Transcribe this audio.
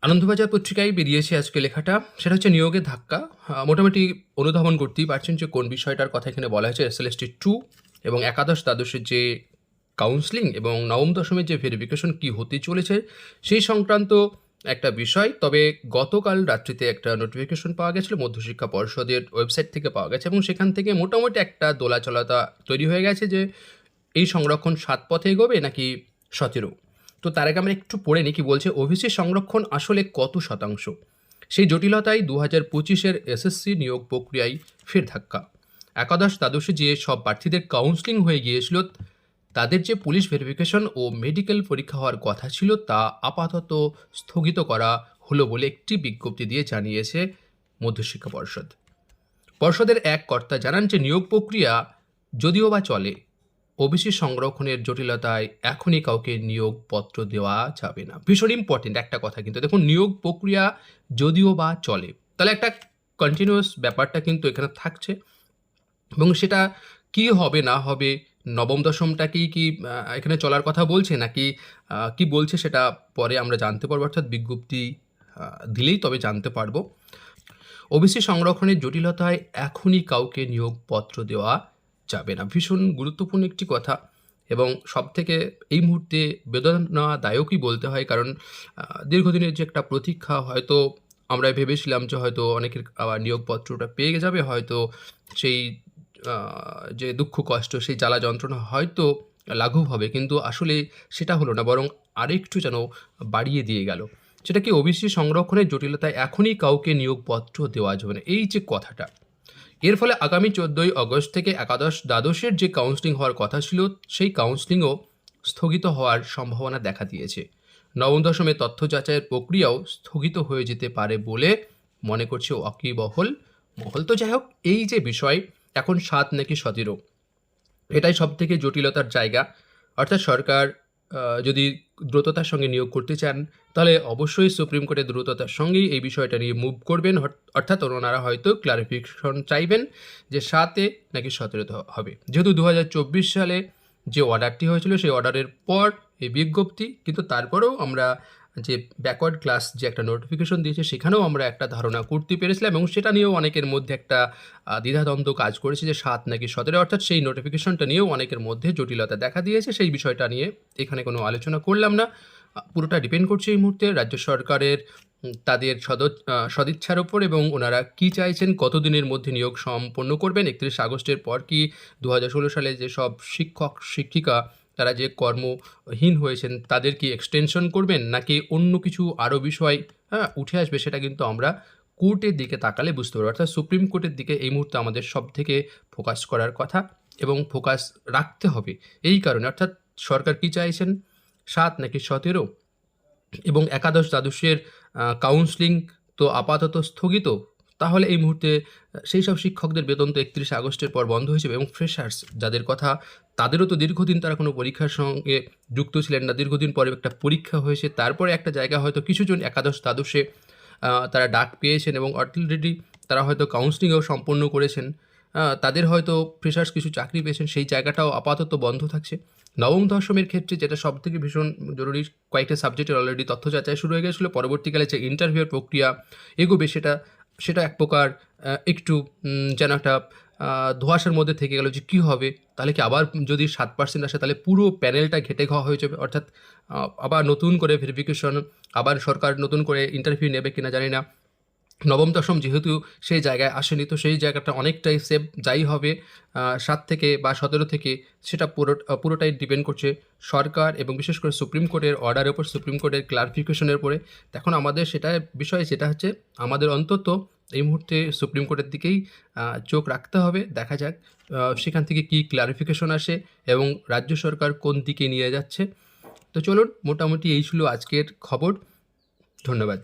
আনন্দবাজার পত্রিকায় বেরিয়েছে আজকে লেখাটা, সেটা হচ্ছে নিয়োগের ধাক্কা। মোটামুটি অনুধাবন করতেই পারছেন যে কোন বিষয়টার কথা এখানে বলা হয়েছে। SLST 2 এবং একাদশ দ্বাদশের যে কাউন্সেলিং এবং নবম দশমের যে ভেরিফিকেশন কী হতে চলেছে সেই সংক্রান্ত একটা বিষয়। তবে গতকাল রাত্রিতে একটা নোটিফিকেশন পাওয়া গেছিলো মধ্যশিক্ষা পর্ষদের ওয়েবসাইট থেকে পাওয়া গেছে, এবং সেখান থেকে মোটামুটি একটা দোলাচলতা তৈরি হয়ে গেছে যে এই সংরক্ষণ 7 পথে এগোবে নাকি 17। তো তার আগে আমরা একটু পড়ে নিই কি বলছে। ওবিসি সংরক্ষণ আসলে কত শতাংশ, সেই জটিলতায় 2025-এর SSC নিয়োগ প্রক্রিয়ায় ফের ধাক্কা। একাদশ দ্বাদশে যে সব প্রার্থীদের কাউন্সেলিং হয়ে গিয়েছিল, তাদের যে পুলিশ ভেরিফিকেশন ও মেডিকেল পরীক্ষা হওয়ার কথা ছিল তা আপাতত স্থগিত করা হলো বলে একটি বিজ্ঞপ্তি দিয়ে জানিয়েছে মধ্যশিক্ষা পর্ষদ। পর্ষদের এক কর্তা জানান যে নিয়োগ প্রক্রিয়া যদিও বা চলে, ওবিসি সংরক্ষণের জটিলতায় এখনই কাউকে নিয়োগপত্র দেওয়া যাবে না। ভীষণ ইম্পর্টেন্ট একটা কথা কিন্তু দেখুন, নিয়োগ প্রক্রিয়া যদিও বা চলে, তাহলে একটা কন্টিনিউয়াস ব্যাপারটা কিন্তু এখানে থাকছে, এবং সেটা কি হবে না হবে, নবম দশমটাকেই কি এখানে চলার কথা বলছে নাকি কি বলছে সেটা পরে আমরা জানতে পারবো, অর্থাৎ বিজ্ঞপ্তি দিলেই তবে জানতে পারবো। ওবিসি সংরক্ষণের জটিলতায় এখনই কাউকে নিয়োগপত্র দেওয়া যাবে না, ভীষণ গুরুত্বপূর্ণ একটি কথা, এবং সবথেকে এই মুহূর্তে বেদনাদায়কই বলতে হয়, কারণ দীর্ঘদিনের যে একটা প্রতীক্ষা, হয়তো আমরা ভেবেছিলাম যে হয়তো অনেকের আবার নিয়োগপত্রটা পেয়ে যাবে, হয়তো সেই যে দুঃখ কষ্ট, সেই জ্বালা যন্ত্রণা হয়তো লাঘব হবে, কিন্তু আসলে সেটা হলো না, বরং আরেকটু যেন বাড়িয়ে দিয়ে গেল। সেটা কি, ওবিসি সংরক্ষণের জটিলতায় এখনই কাউকে নিয়োগপত্র দেওয়া যাবে না, এই যে কথাটা, এর ফলে আগামী 14ই আগস্ট থেকে একাদশ দ্বাদশের যে কাউন্সেলিং হওয়ার কথা ছিল সেই কাউন্সেলিংও স্থগিত হওয়ার সম্ভাবনা দেখা দিয়েছে। নবম দশমের তথ্য যাচাইয়ের প্রক্রিয়াও স্থগিত হয়ে যেতে পারে বলে মনে করছে ওয়াকিবহল মহল। তো যাই হোক, এই যে বিষয় এখন 7 নাকি 17, এটাই সব থেকে জটিলতার জায়গা। অর্থাৎ সরকার যদি দ্রুততার সঙ্গে নিয়োগ করতে চান, তাহলে অবশ্যই সুপ্রিম কোর্টের দ্রুততার সঙ্গেই এই বিষয়টা নিয়ে মুভ করবেন, অর্থাৎ ওনারা হয়তো ক্লারিফিকেশন চাইবেন যে 7-এ নাকি 17-তে হবে। যেহেতু 2024 সালে যে অর্ডারটি হয়েছিল সেই অর্ডারের পর এই বিজ্ঞপ্তি, কিন্তু তারপরেও আমরা যে ব্যাকওয়ার্ড ক্লাস যে একটা নোটিফিকেশন দিয়েছে সেখানেও আমরা একটা ধারণা করতে পেরেছিলাম, এবং সেটা নিয়েও অনেকের মধ্যে একটা দ্বিধাদ্বন্দ্ব কাজ করেছে যে 7 নাকি 17, অর্থাৎ সেই নোটিফিকেশনটা নিয়েও অনেকের মধ্যে জটিলতা দেখা দিয়েছে। সেই বিষয়টা নিয়ে এখানে কোনো আলোচনা করলাম না, পুরোটা ডিপেন্ড করছে এই মুহূর্তে রাজ্য সরকারের তাদের সদিচ্ছার ওপর, এবং ওনারা কী চাইছেন, কতদিনের মধ্যে নিয়োগ সম্পন্ন করবেন। 31 আগস্টের পর কি 2016 সালে যেসব শিক্ষক শিক্ষিকা তারা যে কর্মহীন হয়েছেন তাদের কি এক্সটেনশন করবেন, নাকি অন্য কিছু আরও বিষয় উঠে আসবে, সেটা কিন্তু আমরা কোর্টের দিকে তাকালে বুঝতে পারবো। অর্থাৎ সুপ্রিম কোর্টের দিকে এই মুহূর্তে আমাদের সব থেকে ফোকাস করার কথা, এবং ফোকাস রাখতে হবে এই কারণে, অর্থাৎ সরকার কী চাইছেন, 7 নাকি 17, এবং একাদশ দ্বাদশের কাউন্সেলিং তো আপাতত স্থগিত। তাহলে এই মুহূর্তে সেই সব শিক্ষকদের বেতন তো 31 আগস্টের পর বন্ধ হয়েছে, এবং ফ্রেশার্স যাদের কথা, তাদেরও তো দীর্ঘদিন তারা কোনো পরীক্ষার সঙ্গে যুক্ত ছিলেন না, দীর্ঘদিন পরে একটা পরীক্ষা হয়েছে, তারপরে একটা জায়গা হয়তো কিছুজন একাদশ দ্বাদশে তারা ডাক পেয়েছেন এবং অলরেডি তারা হয়তো কাউন্সেলিংও সম্পন্ন করেছেন, তাদের হয়তো ফ্রেশার্স কিছু চাকরি পেয়েছেন, সেই জায়গাটাও আপাতত বন্ধ থাকছে। নবম দশমের ক্ষেত্রে যেটা সবথেকে ভীষণ জরুরি, কয়েকটা সাবজেক্টের অলরেডি তথ্য যাচাই শুরু হয়ে গেছিলো, পরবর্তীকালে যে ইন্টারভিউয়ের প্রক্রিয়া এগোবে সেটা এক প্রকার একটু যেন একটা ধোঁয়াশার মধ্যে থেকে গেল যে কী হবে, তাহলে কি আবার যদি 7% আসে তাহলে পুরো প্যানেলটা ঘেটে খাওয়া হয়ে যাবে, অর্থাৎ আবার নতুন করে ভেরিফিকেশন, আবার সরকার নতুন করে ইন্টারভিউ নেবে কিনা জানি না। নবম দশম যেহেতু সেই জায়গায় আসেনি, তো সেই জায়গাটা অনেকটাই সেফ যাই হবে 7 থেকে বা 17 থেকে, সেটা পুরোটাই ডিপেন্ড করছে সরকার এবং বিশেষ করে সুপ্রিম কোর্টের অর্ডারের উপর, সুপ্রিম কোর্টের ক্লারিফিকেশনের উপরে। এখন আমাদের সেটা বিষয় যেটা হচ্ছে, আমাদের অন্তত এই মুহূর্তে সুপ্রিম কোর্টের দিকেই চোখ রাখতে হবে। দেখা যাক সেখান থেকে কী ক্লারিফিকেশন আসে এবং রাজ্য সরকার কোন দিকে নিয়ে যাচ্ছে। তো চলুন, মোটামুটি এই ছিল আজকের খবর। ধন্যবাদ।